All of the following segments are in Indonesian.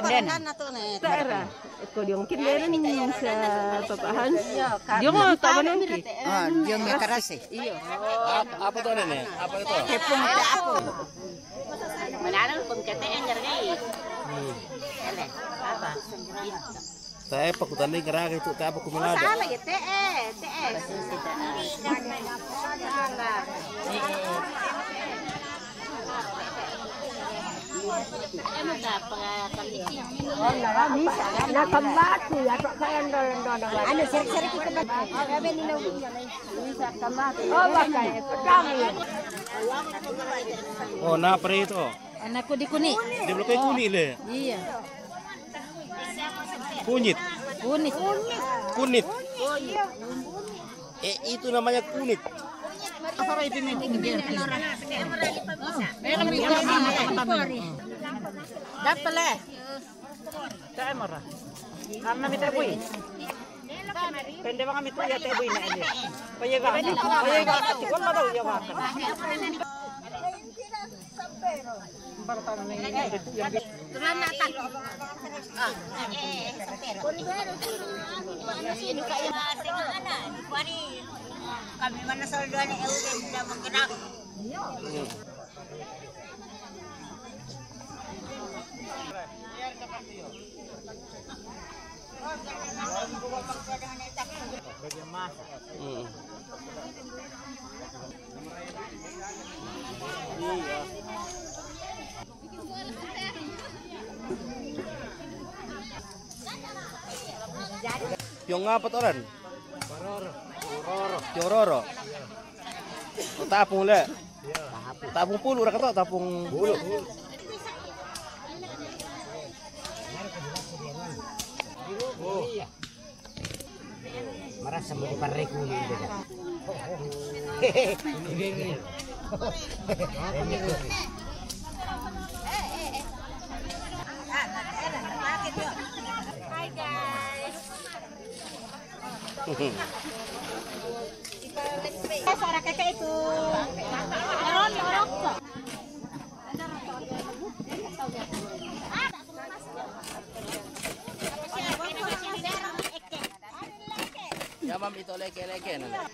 kinden. Daerah. Ko yung kinderan sa papahan. Yung mga tawanan ki. Ah, yung may karase. Iyo. Apa tuh nenek? Apa itu? Tepung ako. Malalang pun katiin jargai. Apa? Saya pakutan ni gerak itu tak apa kuminada. Salah gitu Nakambatu ya kok kaya ndol-ndol. Ano, sir-sir kita ba? Gabi nila. Oh, bakay. Pagkami. Oh, na pre itu. Anak ko di kuni. Dia belum kayak kuning le. Iya. Kunyit. Kunit. Kunit. Itu namanya kunit. Apa itu nih? Dapat lah. Tayo mara. Karena mita boy. Pende mga mito ya te boy na ini. Payaga. Payaga at ko na daw yawa ka. Bartan na ini. Tulan na tak. Kami mana soldoan ni ewe sudah menggerak. Yung apa orang? Jororo. Tapung le. Tapung pulu ra kato tapung bulu. Marasa mo di pare ko ni deda. Hi guys. Suara kakak itu. Ya mam itu leke-leke nana.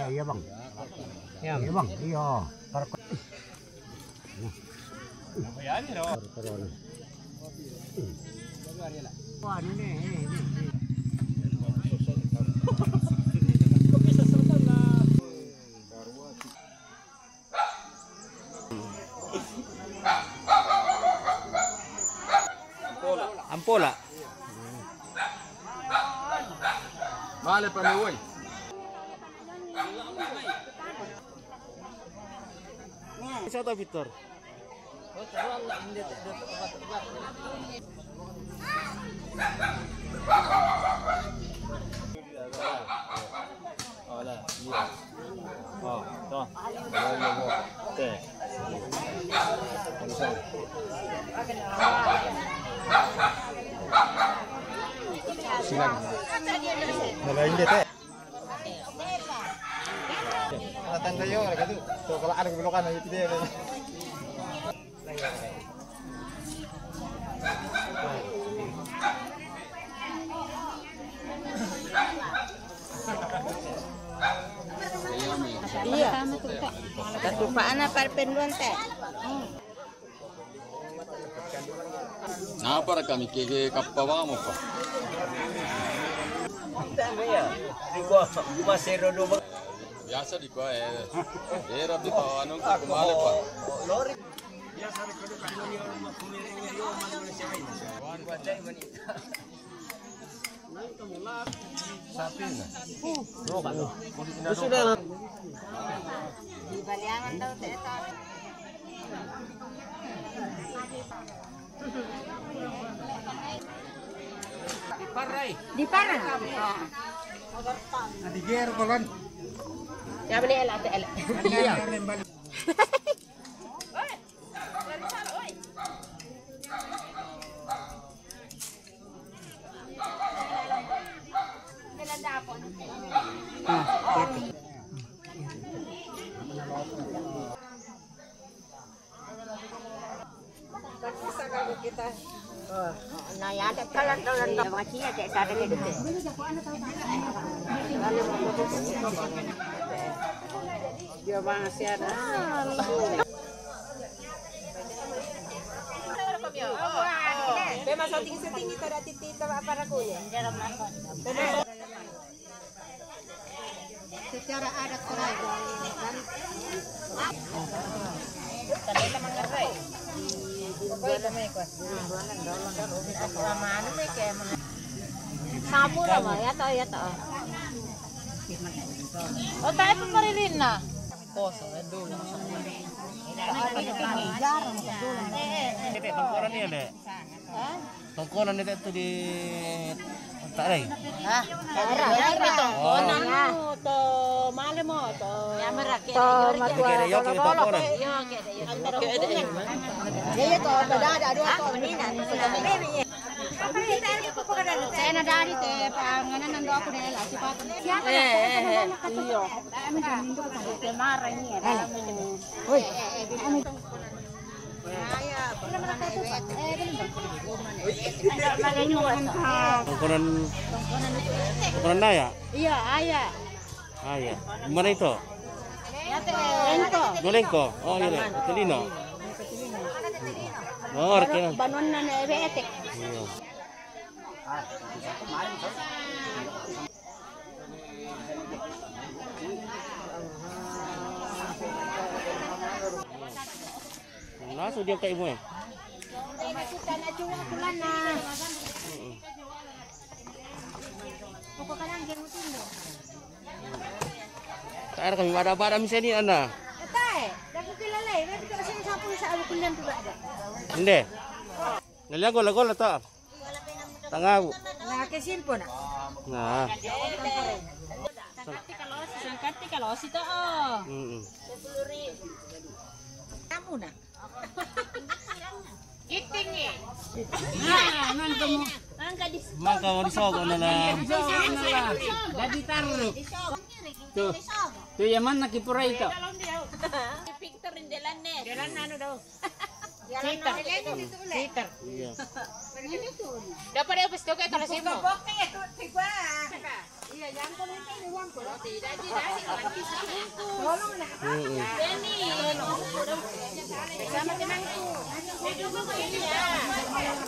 Iya bang. Iya bang. Iya. Wah ini. Ampola. Vale para mi güey. Siapa Victor? Nalain deh teh. Natang kayo, gitu. So kalau ada kebelokan ayo dia. Iya. Ketupaan apa penduan teh? Apa kami keke kappa mo pa? Tama ya. Di ko masero do. Biasa di ko era di ko anong kumale pa. Lori. Biasa di ko kanoni kumiriyo Malaysia ini. Wan bajai manita. Sapi na. Sudah. Di baliangan daw teh. Di parang. Di ger kolon. Ya beli elak elak. Nah ya ada kalan dalam macamnya tak ada gitu. Dia bang siara. Memang setting itu ada titik para kuya. Secara adat kerajaan kan. Samu lah mah ya toh ya toh. Oh, tayo pa marilin na. Tongkonan ni ada. Tongkonan itu di tak ada. Tongkonan mo, to male mo, to Kira yo kita tongkonan. Ya toh ada dua toh ini saya nak dari teh panganan nando aku deh lah cepat. Siapa? iyo. Marah ini ya. Tongkonan naya. Iya, ayah. Ayah. Mana itu? Lengko. Golengko. Oh iya, Telino. Oh, rekan. Banuan etek. Iya. Langsung dia ke ibu ya? Kita nak jual bulan na. Pokoknya yang game itu. Tak ada kami ada misalnya ni anda. Tay, dah kilala eh. Tapi kalau saya sapu sa aku kulian tu ada. Hindi. Naliago lago la ta. Tangaw. Nah, kesimpo na. Nah. Sangkati kalau si to. Oh. Kamu na. Giting ni. Maka mo disogo na lang. Dadi taruh. Tuh. Tuh yaman nakipura ito. Victor Indelan ne. Jalan ano daw? Siter. Siter. Iya. Dapat dia pasti oke kalau sih mo. Iya, yang ko ni kay uwan ko. Sama tenangku.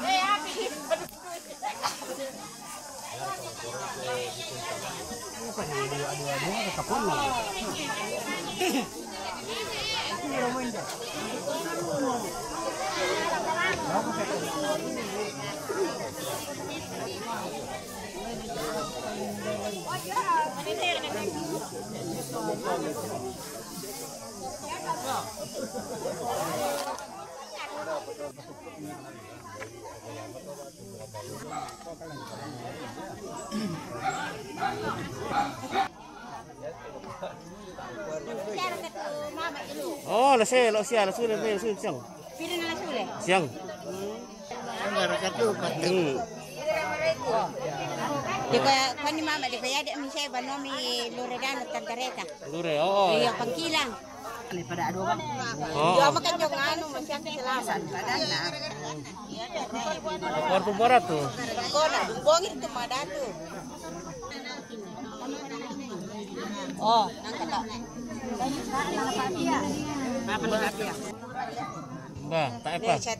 Eh, api. Oh, la siya, la sulit siang. Pili na sule. Siang. Di ko ni mama di kaya di mi saya banomi Loredano Tantareta. Lure, oh. Iya pangkilang. Daripada ado bang. Oh. Yo makan jong anu masih selamat badan na. Kuarto barat tuh. Kola, bongit tu madatu. Oh, nangkata. Apa dia? Ba, tak apa. Chat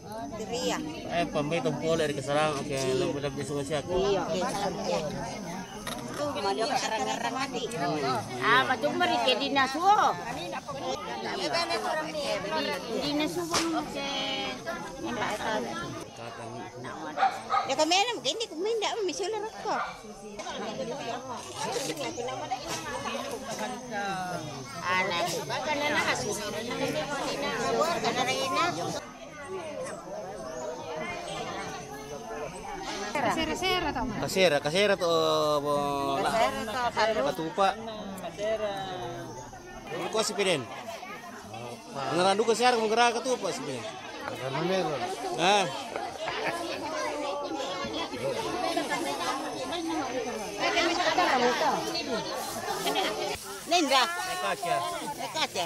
Ria. Apa may tumpol dari kesarang. Oke, lo udah bisa ngasiak. Iya, oke salamnya. Tuh, madio ka arang-arang ati. Ah, matung mari ke dinasuo. Dinasuo mo se. Ya kami na magindi kung minda mo misula ko. Anak, kana na asus. Kana rin na. Kasera to katupa. Ko si Piden. Ngarandu kasera menggerak katupa si Piden. Ah. Linda. Kaca. Kaca.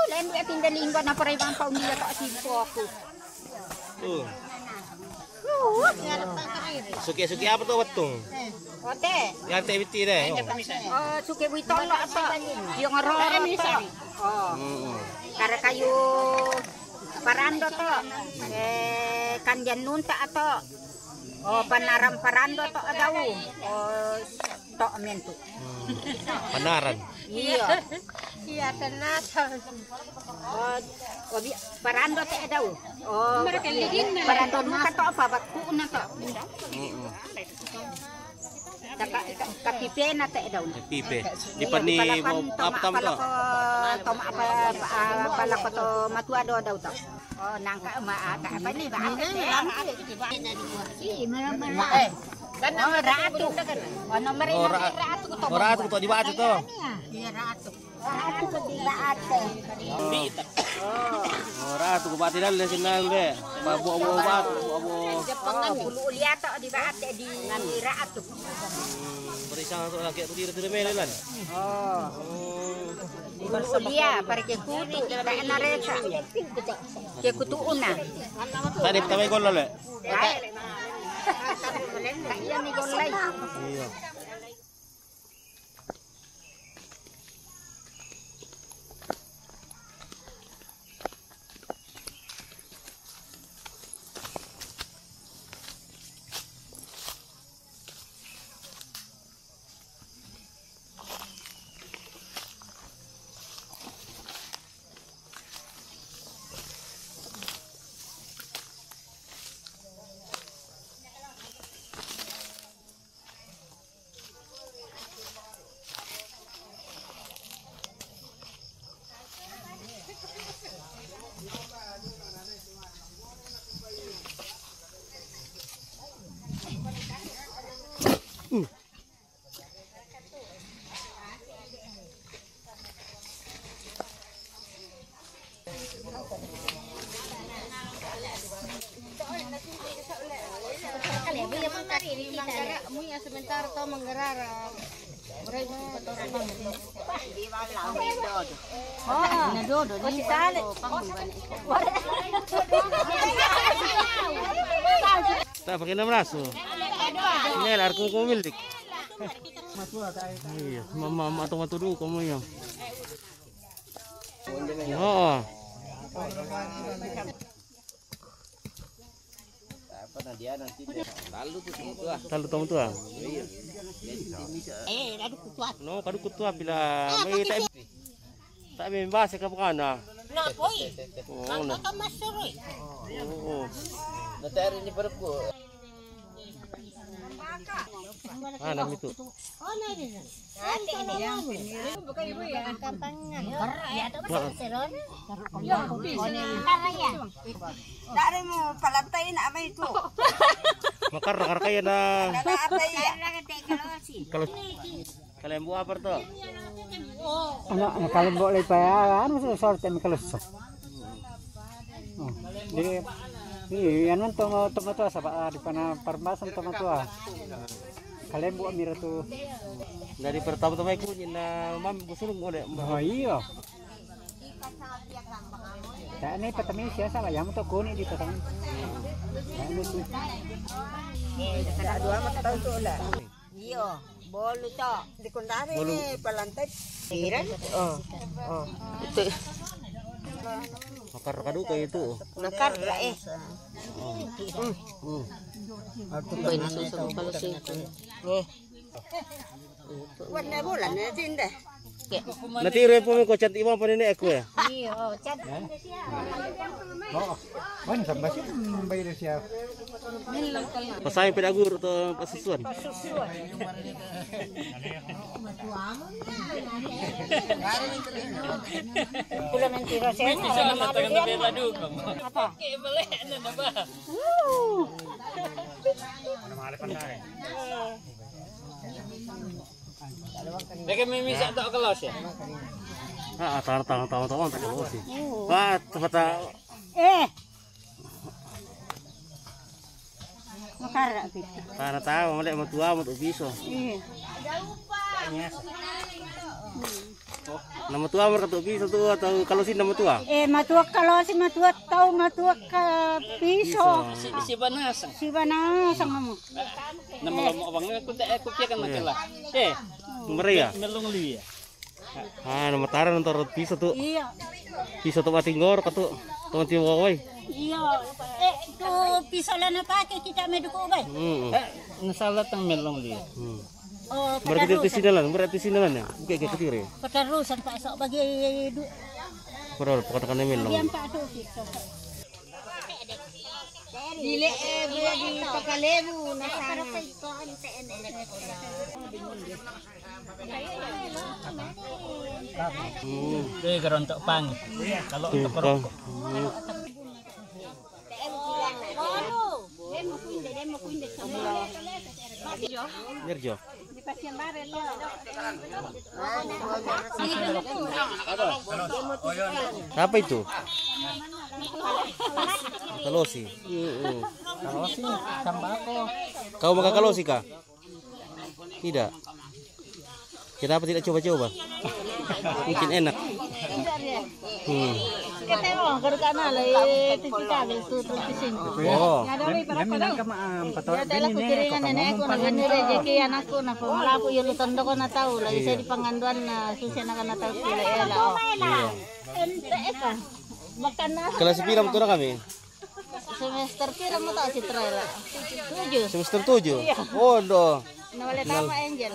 Lain duit tinggal lingkot na paray bang paunila tak simpo aku. Suki apa tuh wetung? Ote. Yang teh biti deh. Oh, suki witong lo apa? Yung roro to. Oh. Kara kayu parando to. Kanjan nunta ato. Oh, panaram parando to adaw. Oh, to mentu. Panaran. Iya. Iya tenatan. Oh, parando te adaw. Oh, parando nunta to apa bakku na to. Kapipe na te adaw. Pipe. Di pani apa tam to? Tom apa pala ko to matua do daw to. Oh, nangka maaka apa ni ba? Dan nomor ratu. Oh, nomor ratu ko to. Ratu to di batu to. Iya ratu. Ratu ko di batu. Oh, ratu ko bati dal sinal de. Babu batu, babu. Jepangan bulu liato di batu di ratu. Berisang to lagi tu melelan. Oh. Bulu lia parke kutu da nareta. Ke kutu una. Tadi pertama gol le. Iya ni gol lay. Iya. Sebentar to menggerara. Oh, nadodo ni tali. Tak pakai 16. Ini lah aku milik. Iya, mama matu dulu kamu yang. Oh. Lalu tamu tua. Lalu kutuat. No, kadu kutua bila may tak may base ka kana. Na boy. Oh, na. Masuri. Oo. Natari ni perku. Nam itu. Oh, na rin. Ate ini. Bukan ibu ya. Kampangan. Ya, to seron. Ya, karaya. Dari mo palantay na amay ko. Makar kaya na. Kalau Kalian buat apa tuh? Anak kalian boleh pa ano sa sorte mi kalusok. Oh, di ano tomato sa di pana parmasan tomato. Kalian buat mira tuh. Dari pertama-tama ikut na mam gusulong mo Oh iya. Tak ni petami siasa lah yang tu kuni di petami. Ini tu. ada dua mata tahu tu lah. Iya, bolu to. Di kundari ni palantai. Kiran? Oh. Itu. Makar kadu kayak itu. Nakar lah Aku ini susu kalau sih. Wala bulan na tinda. Natira po mo ko chat iwan pa nini ako ya. Iyo, chat. Oo. Bueno, sa basi bayar siya. Pasayang pedagur to pasusuan. Pula mentira siya. Apa? Mereka memisah tak kelas ya? Ah, tangan tak kalau sih. Wah, tempat Makara pita. para tahu mulai mau tua mau biso. Iya. Nama tua mereka tuh bisa tuh atau kalau sih nama tua. Matuak kalau si matuak tahu matuak ke piso. Si banasang. Si bana sama mo. Nama lomok bangnya aku kan masalah. Mereka. Melong liya. Ah, nama taran ntar bisa tuh. Iya. Bisa tuh matinggor katu tuh tiwawai. Iya. Tu piso lang na pakai kita meduko ba? Nasalat ang melong liya. Oh, Berarti di sini lah ya. Kayak ketiri. Patarusan pa sa bagi Berapa pokoknya kan melong. diam pa to piso. Dili bagi pakalebu na sana. Kaya karon tak pang. Kalau untuk perokok. Nerjo. Apa itu? Kalosi. Kalosi, sambako. Kau makan kalosi kah? Tidak. Kenapa tidak coba-coba? Mungkin enak. Kita mo karu kana lay tita bil tu pisin. Oh. Namin ka patawag Dala ko tiringan na ko na ganire jeki anak ko na pamala ko yung tondo ko na tao lagi sa dipanganduan na susya na kana tao kila ela. Iya. Ente eka. Makan na Kelas piram tuh kami? semester pira mo ta si Trera? 7. Semester 7. Oh, do. Nawala tama Angel.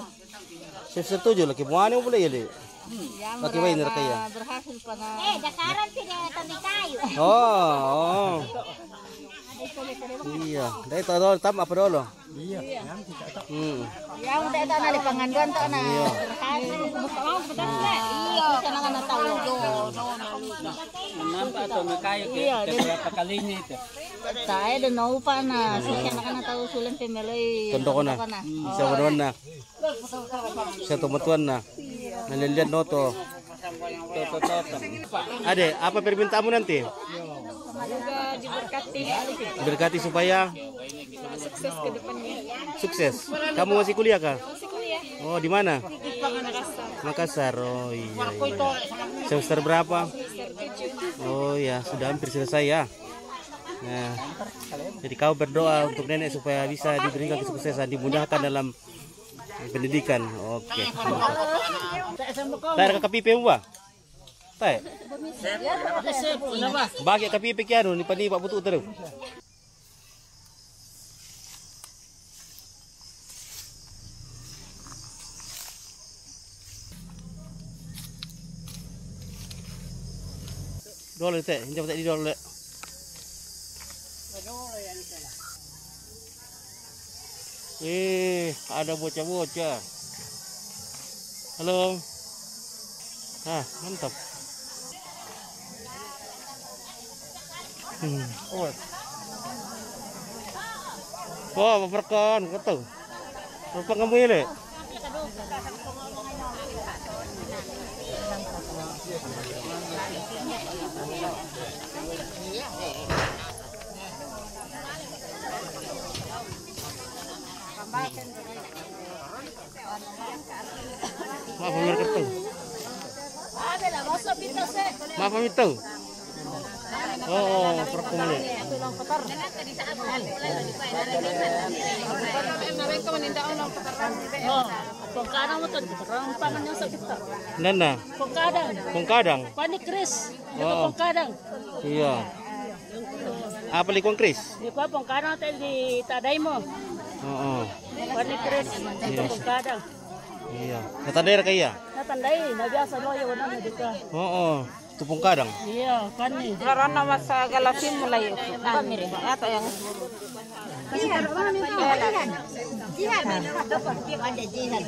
Semester 7 lagi mana boleh ya, Dek? Yang Laki wainer kaya. berhasil pa na. Dakaran sila tabi kayo. Oh. Iya, dari tahu tam apa dulu? Iya, yan kita tak. Yang udah ta na panganduan ta na. Berhasil. Iya, sana kana tao. Nampak atau makayo ke berapa kalinya itu. Tayo do no pa na susya na kana tao sulen pemeloy. Tondo ko na. Isa mo na. Isa tumatuan na. Nalilian no to. Ade, apa permintaanmu nanti? Semoga diberkati. Berkati supaya Sukses ke depannya. sukses. Kamu masih kuliah kah? Masih kuliah Oh, di mana? di Makassar. Makassar. Oh iya. Semester berapa? Oh ya, sudah hampir selesai ya. Nah, jadi kau berdoa untuk nenek supaya bisa diberikan kesuksesan, dimudahkan dalam pendidikan. Oke. Tayar ka kapipe mo ba? Tay. Bagi kapipe kaya no, ni pani Pak Butu terus. Dole teh, hinjau teh di dole. Ada bocah-bocah. Halo. Ah, mantap. Oh. Wah, maperkan kata. Apa kamu ini? Maaf mereka tuh. Maaf itu. Oh, perkumuli. Pongkadang mo to, orang pangan yung sakit ta. Nana, Pongkadang. Panik Chris. Oh. Pongkadang. Iya. Apa likuang Chris? Di ko pongkadang tayo di taday mo. Oo. Wani Chris, tupong kadang. Iya. Natandai ra kaya? Natandai, nabiasa loyo wala na dito. Oo. Tupong kadang. Iya, kani. Laran nama sa galasin mulai. Mire, ato yang. Jihad, mana itu? Jihad, dapat dia ada jihad.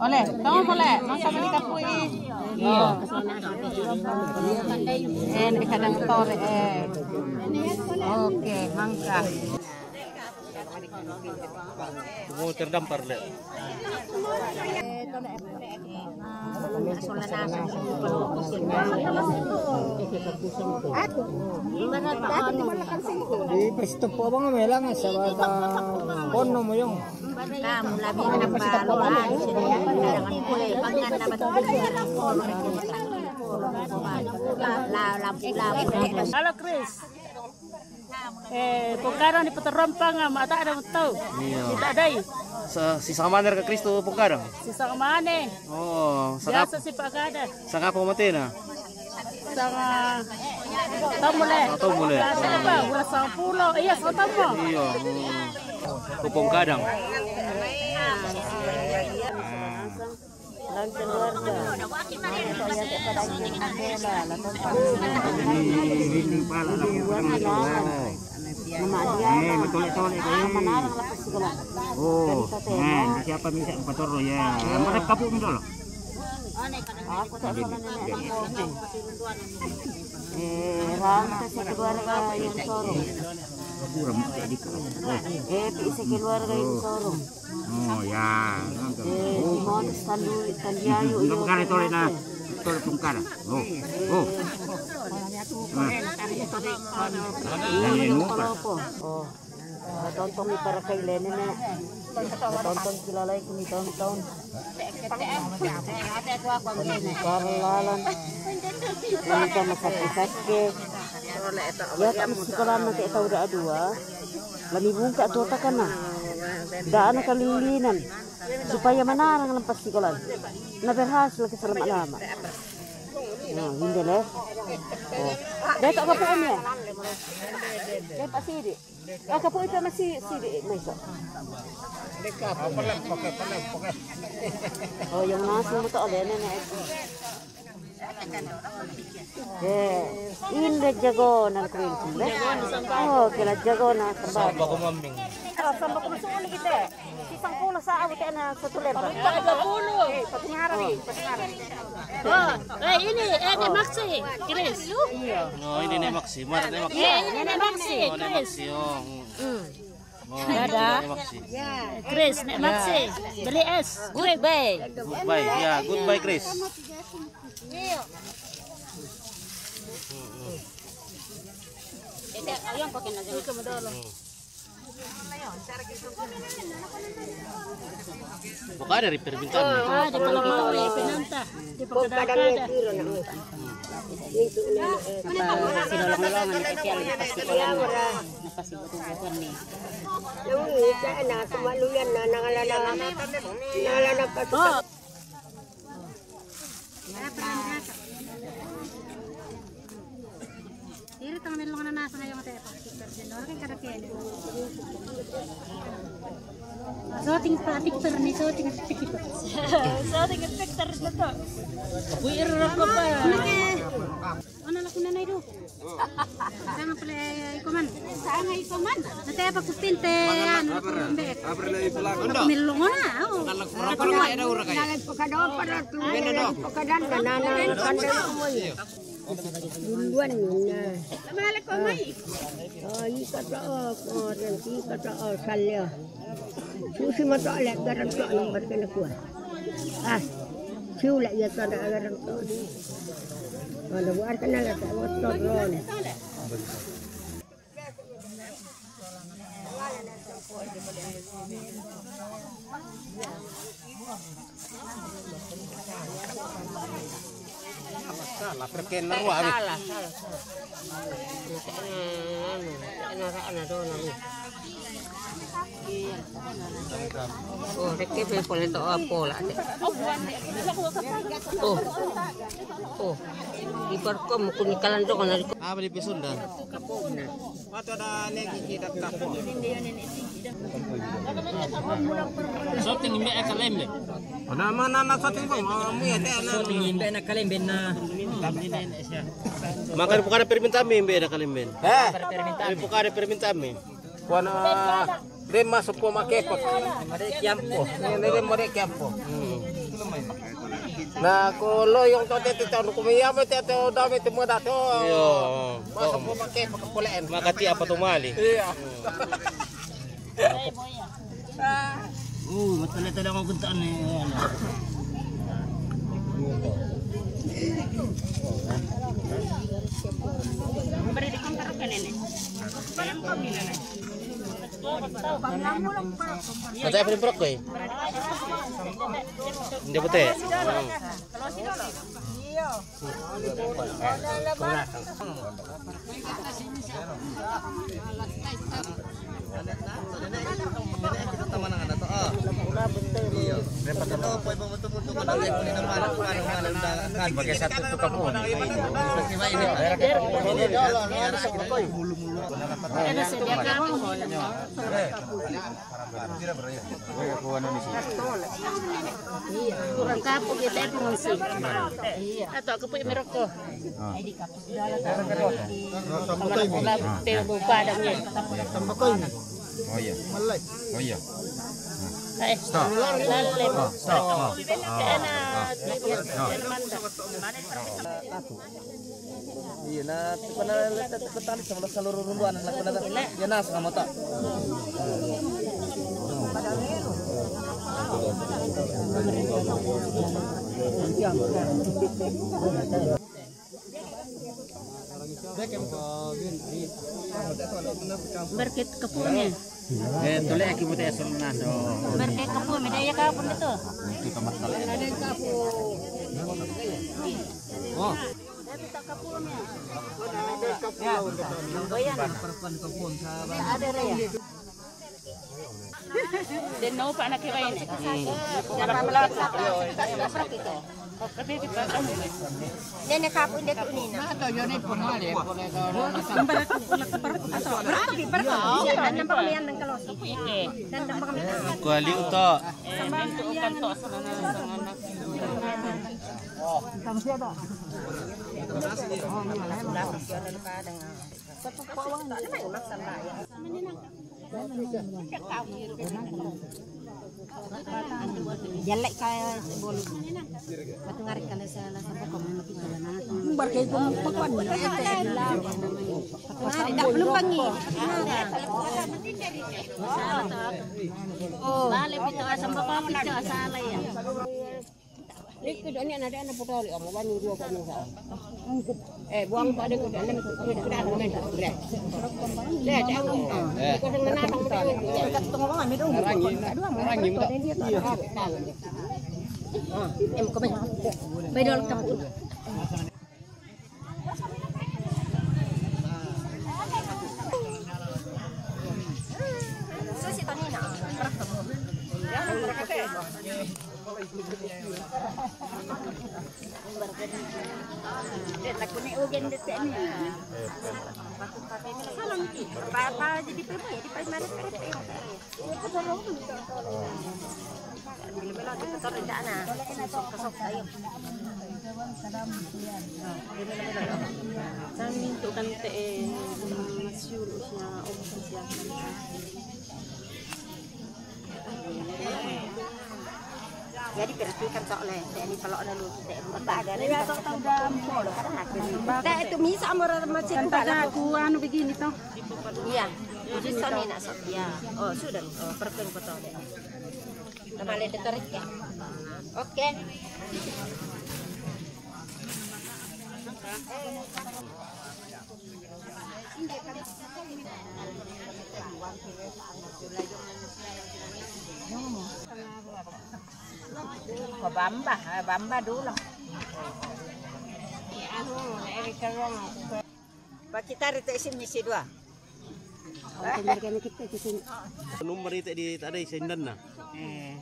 Oleh, tahu boleh, masa menikah kui. Iya. Di kadang tore. Oke, mangga. Mau terdampar le. Di pwesto po bang melang sa bata pono mo yung. Kamu labi na baluan sila ang kulay pangan na Halo Chris. Pungkarang di Petarompang mata ada tahu. Iya. Kita ada. Sa maner ka Kristo pong kadang. Sisa kemana? Oo. Biasa si Pak Kada. Sa nga po mati na. Sama tahu mulai. Tahu mulai. Apa? Bulan 10. Iya, so tahu. Iya. Tupong kadang. Oh, siapa bisa patoro ya. Mereka kapung dulu. Aku tak salah rantai sekeluarga yang sorong. Bisa keluarga yang sorong. Oh ya. Mohon tandiayu. Bukan itu na. Tol pungkara. Oh. Oh. Tonton ni para kay Lenny na. Tonton kilala ko ni tonton. Karlalan. Ini kan masakit-sakit. Ya tak mesti kalau nanti tahu dah dua. Lami bungka tu takkan na. Daan kalilinan supaya menarang lempas sikolan. Na berhasil ke selama lama. Nah, hindi leh. Oh. Dahil tak kapuan niya. Dahil pa sidi. Kapuan ito masih sidi. Maiso. Oh, yung nasi mo to alin na ito. Ini jago na kering sumbe. Oh, kila jago na sambal. Samba ko maming. Sambal ko masuk kita. Sisang pula sa awit na sa tuleba. 30. Patingara. Oh, ini Maxi, Chris. Oh, ini nih Maxi. Mana nih Maxi? Ini Maxi, Oh, nih Maxi. Oh. Oh, ada. Maxi. Chris, nek Maxi. Beli es. Goodbye. Goodbye. Ya, goodbye Chris. Ayam pakai nasi kemudian. Bukan dari permintaan. Di kalau mau ya penanta. Di pagkadang ada. Sinolong-nolongan na kaya pasti ko lang napasibutubukan ni. Yung isa na kumaluyan na nangalala pa to. Diri tang nilong na nasa ngayon tayo pasti kan kada kene. So ting picture ni so ting picture. So tinggal picture na to. Buir ko pa. Ano na kuna nay do? Saan pala ikuman? Saan ay ikuman? Natay pa kupinte ano kumbe. Milong na. Nagpakadaw para tuloy. Nagpakadan na nanay mo. Duluan yun na. Balik ko may. Ay, kataok. Nanti kataok. Salya. Susi mo to alek. Garang to. Anong ba't ka nakuha? Siula yata na garang to. Malabuan ka na lang. What's up, Ron? Salah, perken na ruwa. Salah. Oh, reke pe pole to apa lah. Oh. Ibarkom kunikalan do kana Apa di Pesundan? Mata ada negi kita kapok. Soting imbe akalembe. Nama soting bang, mu ya teh na. Soting imbe na kalembe na. Makan pukada permintaan membe na kalimben. Pukada permintaan me. Kuana dem masuk po makepot. Made kiampo. Nere mo de kiampo. Na ko lo yung to tete to kumiyama tete dami temo dato. Yo. Masuk po makepot kapulen. Makati apa tumali? Iya. Matala-tala akong kuntaan eh. Ada apa di perok ko eh? Hindi puti. Sebagai satu tukang pun. Kurang kapok kita pengungsi. Atau aku punya merokok. Padangnya. Oh iya. Oh iya. Iya na, petani sama seluruh rumbuan anak penata. Ya nas sama tak. Berket kepunya. Toleh aki mo tayo sulunan. Berket kepu medaya kapun itu. Oh. Ada raya. Dan no pak nak kira ini. Jangan melata. Nenek kapun dia tu ni. Atau yoni pemali boleh kalau Dan nampak kami yang kalau. Dan nampak kami. Kuali uto. Bentuk kantor sana. kamu siapa? Jelek kayak bolu. Batu ngarik kalau salah sampai kamu lebih jalan. Barkay ko pagwan. Tidak belum pangi. Oh, balik itu sampai kamu tidak salah ya. Ini ada anak potol, om bani dua kan sa. Buang tak ada kuda, ada kuda ada main tak boleh. Lihat aku. Kau dengan anak muda ini, tak tengok orang itu. Aduh, orang ini dia tak tahu. Kau main. Bedol kapur. Susi tani nak. Lagu ni ugen detik ni. Salam ni. Apa jadi prima ya di primary PRP. Bila-bila kita tahu tidak na. Kesok saya. Kami tu kan masyur usnya ofisial. Jadi perhatikan soalnya, ini kalau ada lu, tak ada. Ini atau tahu dampol, tak itu misa amor macam pada aku anu begini toh. Iya, jadi Sony nak sok ya. Oh sudah, perken betul. Nama le detarik ya. Oke. Bamba dulu. Pak kita rito isim misi 2. Nomor itu di tak ada sendan na. Ya.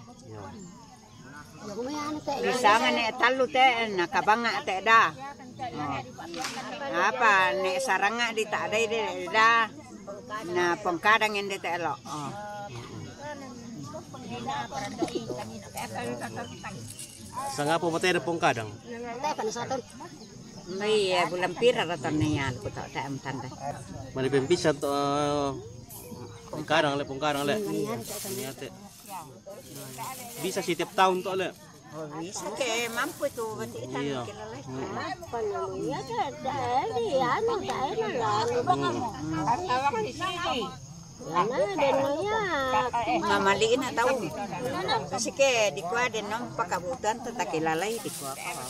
Bisa nga ne talu te nakabanga te da. Apa ne saranga di tak ada da. Na pengkadang hindi te lo. Sanga po matay na pong kadang. May bulan pira raton na yan ko ta am tanda. Manipempisa to pong kadang le. Niate. Bisa setiap tahun to le. Bisa ke mampu tu berarti Iya. Mamaliin na tahu. Kasi ke di kuha din nang pakabutan ta kilalay di kuha ka.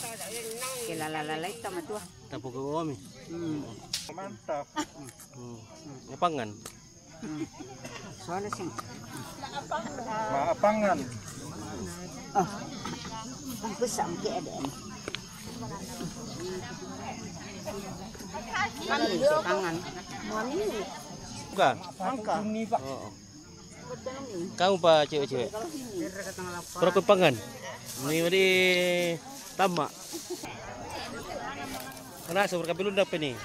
Kilalalay ta matua. Tapo ko kami. Mantap. Ngapangan. Soalnya sing Maapangan. ang besar ke ada. Mani si tangan. Mani. Bukan. Angka. Oo. Kamu pa cewek-cewek. Berapa pangan? Ini di tama. Karena seberapa belum dapat nih.